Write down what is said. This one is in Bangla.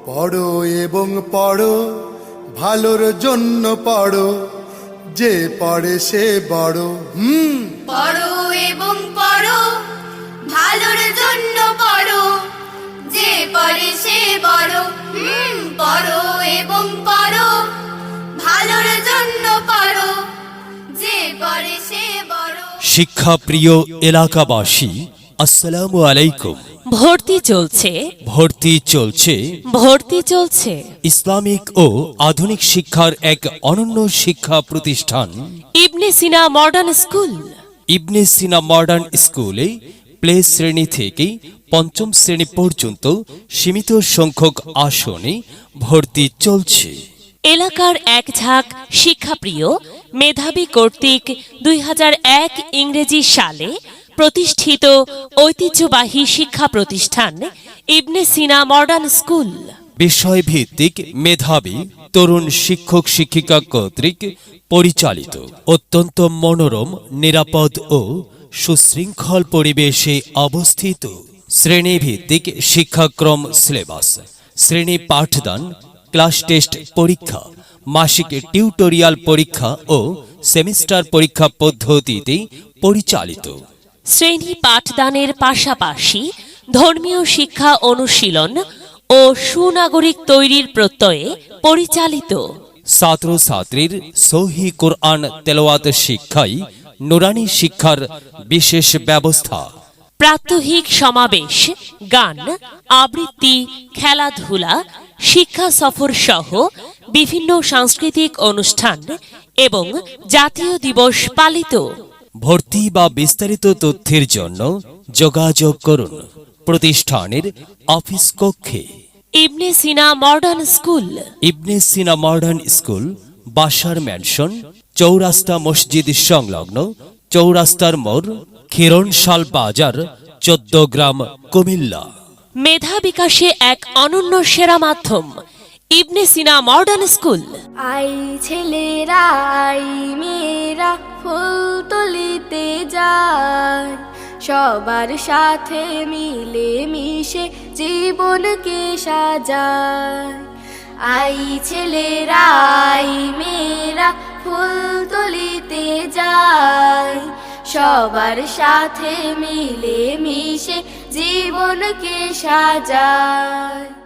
পড়ো এবং পড়ো, ভালোর জন্য পড়ো, যে পড়ে সে বড়। পড়ো এবং পড়ো, ভালোর জন্য পড়ো, যে পড়ে সে বড়। পড়ো এবং পড়ো, ভালোর জন্য পড়ো, যে পড়ে সে বড়। শিক্ষাপ্রিয় এলাকাবাসী, আসসালামু আলাইকুম। ভর্তি চলছে, ভর্তি চলছে ভর্তি চলছে ইসলামিক ও আধুনিক শিক্ষার এক অনন্য শিক্ষা প্রতিষ্ঠান ইবনে সিনা মডার্ন স্কুল। ইবনে সিনা মডার্ন স্কুলে প্লে শ্রেণী থেকে পঞ্চম শ্রেণী পর্যন্ত সীমিত সংখ্যক আসনে ভর্তি চলছে। এলাকার এক ঝাঁক শিক্ষাপ্রিয় মেধাবী কর্তৃক 2001 ইংরেজি সালে প্রতিষ্ঠিত ঐতিহ্যবাহী শিক্ষা প্রতিষ্ঠান ইবনে সিনা মডার্ন স্কুল বিষয়ভিত্তিক মেধাবী তরুণ শিক্ষক শিক্ষিকা কর্তৃক পরিচালিত অত্যন্ত মনোরম, নিরাপদ ও সুশৃঙ্খল পরিবেশে অবস্থিত। শ্রেণীভিত্তিক শিক্ষাক্রম, সিলেবাস, শ্রেণী পাঠদান, ক্লাস টেস্ট পরীক্ষা, মাসিক টিউটোরিয়াল পরীক্ষা ও সেমিস্টার পরীক্ষা পদ্ধতিতে পরিচালিত। শ্রেণী পাঠদানের পাশাপাশি ধর্মীয় শিক্ষা অনুশীলন ও সুনাগরিক তৈরির প্রত্যয়ে পরিচালিত। ছাত্রছাত্রীর সহিহ কোরআন তেলাওয়াত শিক্ষায় নুরানি শিক্ষার বিশেষ ব্যবস্থা। প্রাত্যহিক সমাবেশ, গান, আবৃত্তি, খেলাধুলা, শিক্ষা সফর সহ বিভিন্ন সাংস্কৃতিক অনুষ্ঠান এবং জাতীয় দিবস পালিত। ভর্তি বা বিস্তারিত তথ্যের জন্য যোগাযোগ করুন প্রতিষ্ঠানের অফিস কক্ষে। ইবনে সিনা মডার্ন স্কুল, ইবনে সিনা মডার্ন স্কুল, বাসার ম্যানশন, চৌরাস্তা মসজিদ সংলগ্ন, চৌরাস্তার মোড়, খিরণশাল বাজার, 14 গ্রাম, কুমিল্লা। মেধা বিকাশে এক অনন্য সেরা মাধ্যম ইবনে সিনা মডার্ন স্কুল। আই ছেলেরা আই মেয়েরা ফুল তুলিতে যায়, সবার সাথে মিলে মিশে জীবনকে সাজায়। আই ছেলেরা আই মেয়েরা ফুল তুলিতে যায়, সবার সাথে মিলে মিশে জীবনকে সাজায়।